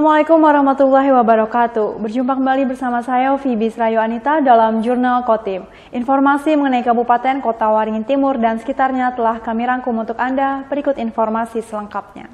Assalamualaikum warahmatullahi wabarakatuh. Berjumpa kembali bersama saya Fibi Srayo Anita dalam Jurnal Kotim. Informasi mengenai Kabupaten Kota Waringin Timur dan sekitarnya telah kami rangkum untuk Anda. Berikut informasi selengkapnya.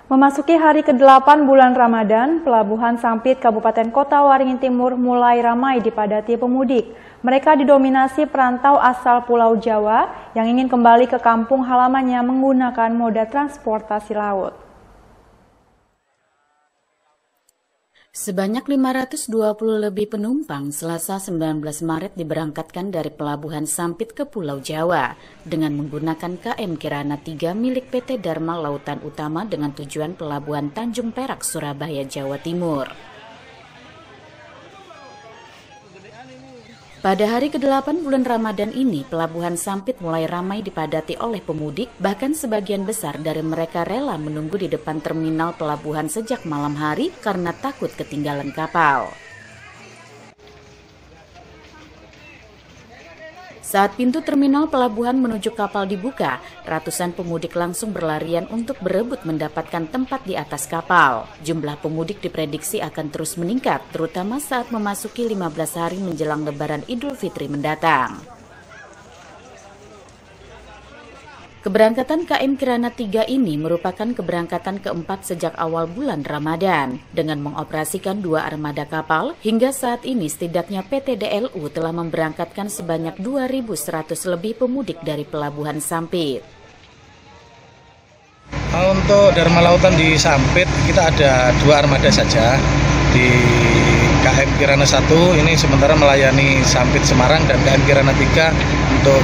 Memasuki hari ke-8 bulan Ramadan, Pelabuhan Sampit Kabupaten Kota Waringin Timur mulai ramai dipadati pemudik. Mereka didominasi perantau asal Pulau Jawa yang ingin kembali ke kampung halamannya menggunakan moda transportasi laut. Sebanyak 520 lebih penumpang Selasa 19 Maret diberangkatkan dari Pelabuhan Sampit ke Pulau Jawa dengan menggunakan KM Kirana 3 milik PT Dharma Lautan Utama dengan tujuan Pelabuhan Tanjung Perak, Surabaya, Jawa Timur. Pada hari ke-8 bulan Ramadan ini, Pelabuhan Sampit mulai ramai dipadati oleh pemudik, bahkan sebagian besar dari mereka rela menunggu di depan terminal pelabuhan sejak malam hari karena takut ketinggalan kapal. Saat pintu terminal pelabuhan menuju kapal dibuka, ratusan pemudik langsung berlarian untuk berebut mendapatkan tempat di atas kapal. Jumlah pemudik diprediksi akan terus meningkat, terutama saat memasuki 15 hari menjelang Lebaran Idul Fitri mendatang. Keberangkatan KM Kirana 3 ini merupakan keberangkatan keempat sejak awal bulan Ramadan. Dengan mengoperasikan 2 armada kapal, hingga saat ini setidaknya PT DLU telah memberangkatkan sebanyak 2.100 lebih pemudik dari Pelabuhan Sampit. Untuk Dharma Lautan di Sampit, kita ada 2 armada saja. Di KM Kirana 1 ini sementara melayani Sampit Semarang dan KM Kirana 3 untuk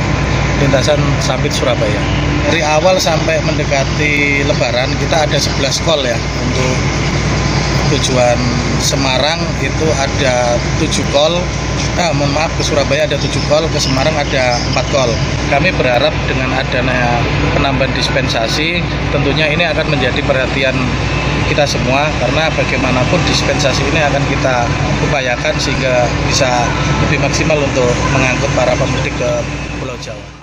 lintasan Sampit Surabaya. Dari awal sampai mendekati Lebaran kita ada 11 call ya. Untuk tujuan Semarang itu ada 7 call. Ke Surabaya ada 7 call, ke Semarang ada 4 call. Kami berharap dengan adanya penambahan dispensasi, tentunya ini akan menjadi perhatian kita semua, karena bagaimanapun dispensasi ini akan kita upayakan sehingga bisa lebih maksimal untuk mengangkut para pemudik ke Pulau Jawa.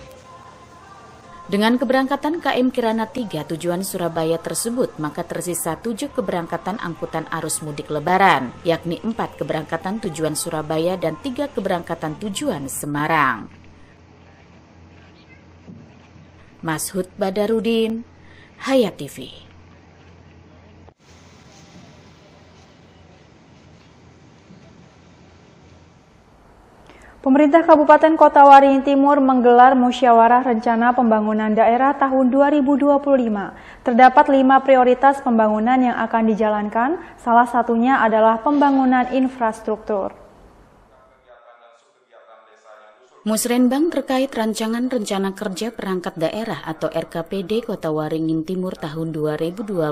Dengan keberangkatan KM Kirana 3 tujuan Surabaya tersebut, maka tersisa 7 keberangkatan angkutan arus mudik Lebaran, yakni 4 keberangkatan tujuan Surabaya dan 3 keberangkatan tujuan Semarang. Mashud Badarudin, Hayat TV. Pemerintah Kabupaten Kota Waringin Timur menggelar musyawarah rencana pembangunan daerah tahun 2025. Terdapat 5 prioritas pembangunan yang akan dijalankan, salah satunya adalah pembangunan infrastruktur. Musrenbang terkait rancangan rencana kerja perangkat daerah atau RKPD Kota Waringin Timur tahun 2025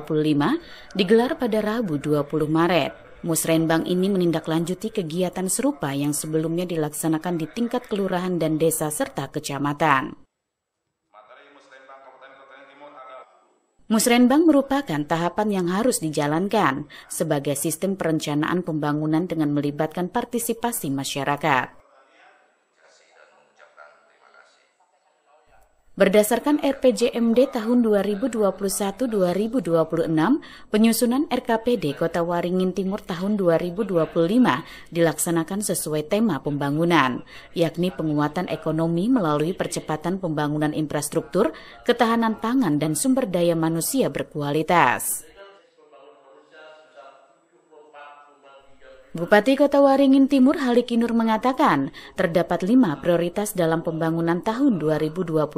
digelar pada Rabu 20 Maret. Musrenbang ini menindaklanjuti kegiatan serupa yang sebelumnya dilaksanakan di tingkat kelurahan dan desa serta kecamatan. Musrenbang merupakan tahapan yang harus dijalankan sebagai sistem perencanaan pembangunan dengan melibatkan partisipasi masyarakat. Berdasarkan RPJMD tahun 2021-2026, penyusunan RKPD Kota Waringin Timur tahun 2025 dilaksanakan sesuai tema pembangunan, yakni penguatan ekonomi melalui percepatan pembangunan infrastruktur, ketahanan pangan dan sumber daya manusia berkualitas. Bupati Kota Waringin Timur Halikinur mengatakan terdapat 5 prioritas dalam pembangunan tahun 2025.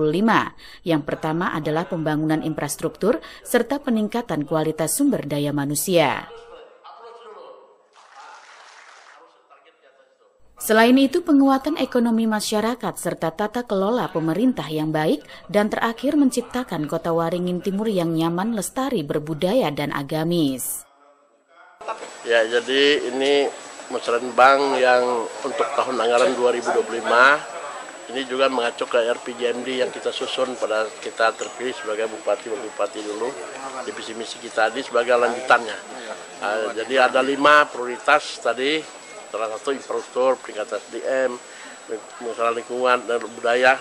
Yang pertama adalah pembangunan infrastruktur serta peningkatan kualitas sumber daya manusia. Selain itu, penguatan ekonomi masyarakat serta tata kelola pemerintah yang baik dan terakhir menciptakan Kota Waringin Timur yang nyaman, lestari, berbudaya dan agamis. Ya, jadi ini musrenbang yang untuk tahun anggaran 2025 ini juga mengacu ke RPJMD yang kita susun pada kita terpilih sebagai bupati dulu di visi misi kita tadi sebagai lanjutannya. Jadi ada 5 prioritas tadi, salah satu infrastruktur, peningkatan SDM, masalah lingkungan dan budaya,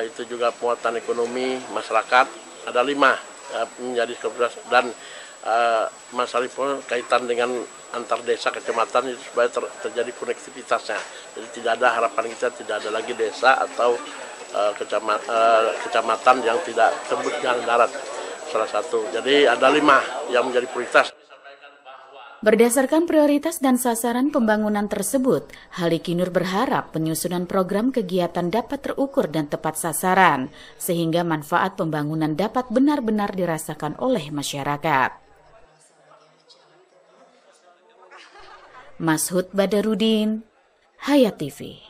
itu juga penguatan ekonomi masyarakat. Ada 5 menjadi prioritas, dan masalah pun kaitan dengan antar desa kecamatan itu supaya terjadi konektivitasnya. Jadi tidak ada harapan kita tidak ada lagi desa atau kecamatan yang tidak tembus jalan darat, salah satu. Jadi ada 5 yang menjadi prioritas. Berdasarkan prioritas dan sasaran pembangunan tersebut, Halikinur berharap penyusunan program kegiatan dapat terukur dan tepat sasaran, sehingga manfaat pembangunan dapat benar-benar dirasakan oleh masyarakat. Mashud Badarudin, Hayat TV.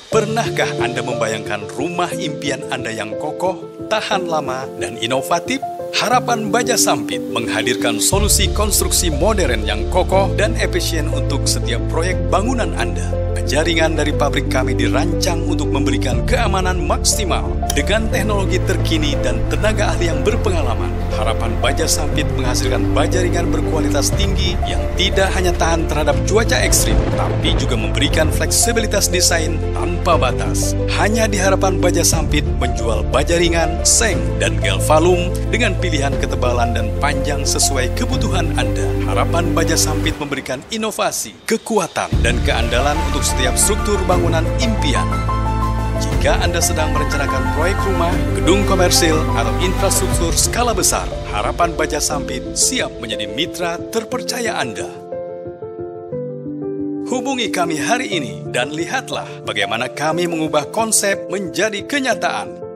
Pernahkah Anda membayangkan rumah impian Anda yang kokoh, tahan lama, dan inovatif? Harapan Baja Sampit menghadirkan solusi konstruksi modern yang kokoh dan efisien untuk setiap proyek bangunan Anda. Jaringan dari pabrik kami dirancang untuk memberikan keamanan maksimal dengan teknologi terkini dan tenaga ahli yang berpengalaman. Harapan Baja Sampit menghasilkan baja ringan berkualitas tinggi yang tidak hanya tahan terhadap cuaca ekstrim, tapi juga memberikan fleksibilitas desain tanpa batas. Hanya di Harapan Baja Sampit menjual baja ringan, seng, dan galvalum dengan pilihan ketebalan dan panjang sesuai kebutuhan Anda. Harapan Baja Sampit memberikan inovasi, kekuatan, dan keandalan untuk setiap struktur bangunan impian. Jika Anda sedang merencanakan proyek rumah, gedung komersil, atau infrastruktur skala besar, Harapan Baja Sampit siap menjadi mitra terpercaya Anda. Hubungi kami hari ini dan lihatlah bagaimana kami mengubah konsep menjadi kenyataan.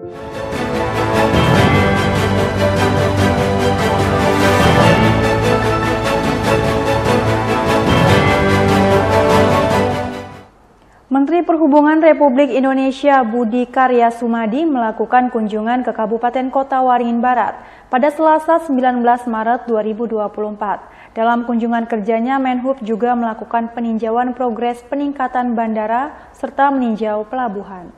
Menteri Perhubungan Republik Indonesia Budi Karya Sumadi melakukan kunjungan ke Kabupaten Kota Waringin Barat pada Selasa 19 Maret 2024. Dalam kunjungan kerjanya, Menhub juga melakukan peninjauan progres peningkatan bandara serta meninjau pelabuhan.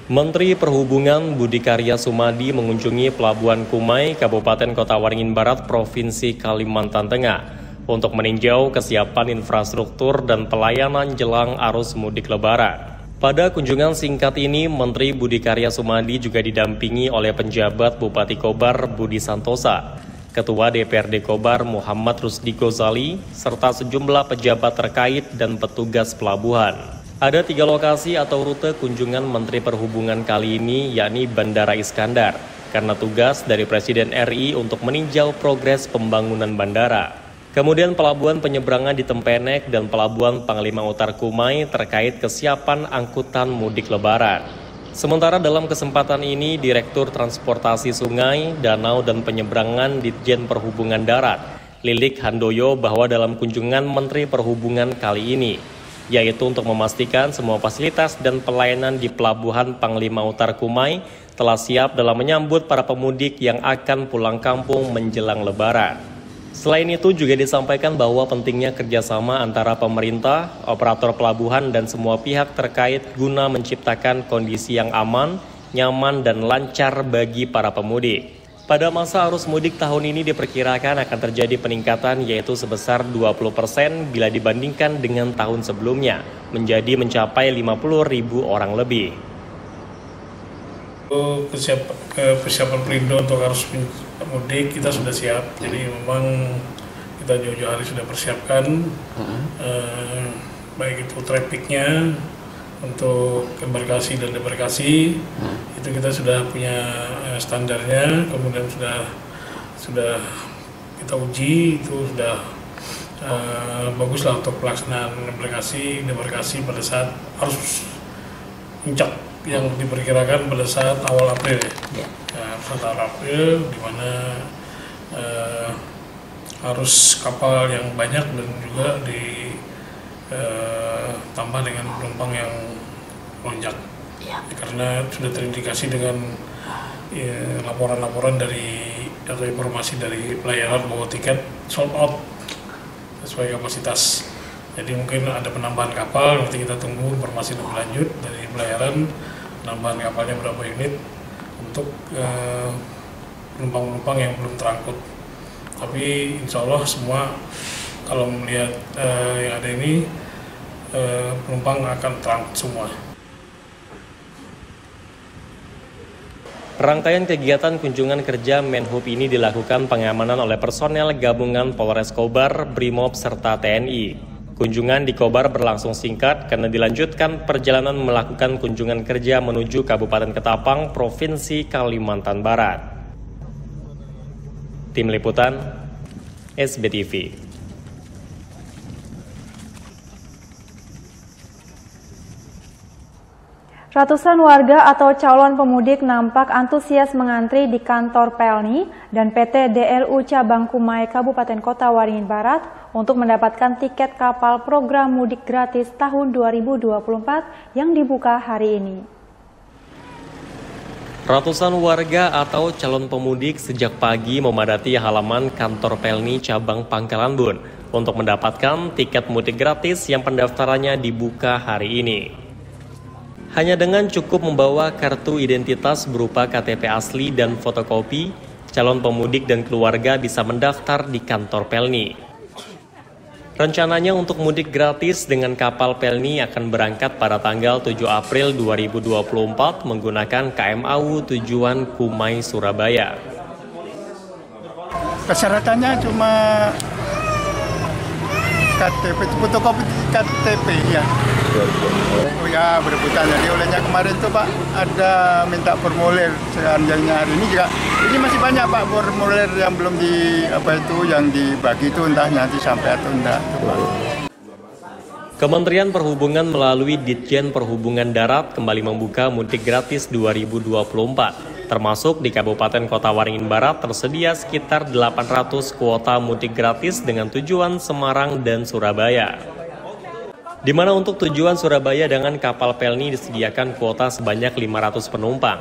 Menteri Perhubungan Budi Karya Sumadi mengunjungi Pelabuhan Kumai, Kabupaten Kota Waringin Barat, Provinsi Kalimantan Tengah, untuk meninjau kesiapan infrastruktur dan pelayanan jelang arus mudik Lebaran. Pada kunjungan singkat ini, Menteri Budi Karya Sumadi juga didampingi oleh penjabat Bupati Kobar Budi Santosa, Ketua DPRD Kobar Muhammad Rusdi Gozali, serta sejumlah pejabat terkait dan petugas pelabuhan. Ada 3 lokasi atau rute kunjungan Menteri Perhubungan kali ini, yakni Bandara Iskandar, karena tugas dari Presiden RI untuk meninjau progres pembangunan bandara. Kemudian Pelabuhan Penyeberangan di Tempenek dan Pelabuhan Panglima Utar Kumai terkait kesiapan angkutan mudik Lebaran. Sementara dalam kesempatan ini, Direktur Transportasi Sungai, Danau, dan Penyeberangan Ditjen Perhubungan Darat, Lilik Handoyo, bahwa dalam kunjungan Menteri Perhubungan kali ini, yaitu untuk memastikan semua fasilitas dan pelayanan di Pelabuhan Panglima Utar Kumai telah siap dalam menyambut para pemudik yang akan pulang kampung menjelang Lebaran. Selain itu juga disampaikan bahwa pentingnya kerjasama antara pemerintah, operator pelabuhan, dan semua pihak terkait guna menciptakan kondisi yang aman, nyaman, dan lancar bagi para pemudik. Pada masa arus mudik tahun ini diperkirakan akan terjadi peningkatan, yaitu sebesar 20% bila dibandingkan dengan tahun sebelumnya, mencapai 50.000 orang lebih. Persiapan Perindo untuk arus mudik kita sudah siap, jadi memang kita jauh-jauh hari sudah persiapkan, baik itu trafficnya untuk embarkasi dan debarkasi, itu kita sudah punya standarnya, kemudian sudah kita uji, itu sudah baguslah untuk pelaksanaan embarkasi, debarkasi pada saat arus puncak yang diperkirakan pada saat awal April ya. Saat awal April, di mana arus kapal yang banyak dan juga ditambah dengan penumpang yang melonjak. Karena sudah terindikasi dengan laporan-laporan dari atau informasi dari pelayanan bahwa tiket sold out sesuai kapasitas. Jadi mungkin ada penambahan kapal, nanti kita tunggu informasi lebih lanjut dari pelayaran, penambahan kapalnya berapa unit untuk penumpang-penumpang yang belum terangkut. Tapi insya Allah semua kalau melihat yang ada ini penumpang akan terangkut semua. Rangkaian kegiatan kunjungan kerja Menhub ini dilakukan pengamanan oleh personel gabungan Polres Kobar, Brimob, serta TNI. Kunjungan di Kobar berlangsung singkat karena dilanjutkan perjalanan melakukan kunjungan kerja menuju Kabupaten Ketapang, Provinsi Kalimantan Barat. Tim Liputan, SBTV. Ratusan warga atau calon pemudik nampak antusias mengantri di kantor Pelni dan PT DLU Cabang Kumai Kabupaten Kota Waringin Barat untuk mendapatkan tiket kapal program mudik gratis tahun 2024 yang dibuka hari ini. Ratusan warga atau calon pemudik sejak pagi memadati halaman kantor Pelni Cabang Pangkalan Bun untuk mendapatkan tiket mudik gratis yang pendaftarannya dibuka hari ini. Hanya dengan cukup membawa kartu identitas berupa KTP asli dan fotokopi, calon pemudik dan keluarga bisa mendaftar di kantor Pelni. Rencananya untuk mudik gratis dengan kapal Pelni akan berangkat pada tanggal 7 April 2024 menggunakan KM AU tujuan Kumai, Surabaya. Persyaratannya cuma KTP, fotokopi KTP ya. Oh ya, berebutan. Jadi olehnya kemarin tuh Pak ada minta formulir, seandainya hari ini juga. Ini masih banyak Pak formulir yang belum yang dibagi itu entah nanti sampai atau enggak. Kementerian Perhubungan melalui Ditjen Perhubungan Darat kembali membuka mudik gratis 2024. Termasuk di Kabupaten Kota Waringin Barat tersedia sekitar 800 kuota mudik gratis dengan tujuan Semarang dan Surabaya. Di mana untuk tujuan Surabaya dengan kapal Pelni disediakan kuota sebanyak 500 penumpang.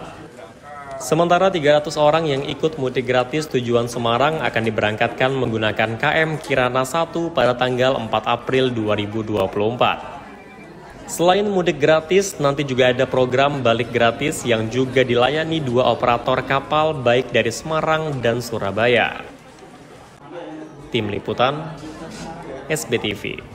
Sementara 300 orang yang ikut mudik gratis tujuan Semarang akan diberangkatkan menggunakan KM Kirana 1 pada tanggal 4 April 2024. Selain mudik gratis, nanti juga ada program balik gratis yang juga dilayani 2 operator kapal baik dari Semarang dan Surabaya. Tim Liputan, SBTV.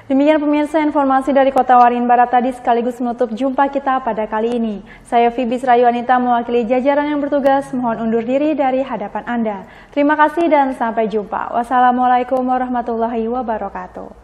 Demikian pemirsa informasi dari Kota Waringin Barat tadi sekaligus menutup jumpa kita pada kali ini. Saya Fibis Rayu Anita mewakili jajaran yang bertugas mohon undur diri dari hadapan Anda. Terima kasih dan sampai jumpa. Wassalamualaikum warahmatullahi wabarakatuh.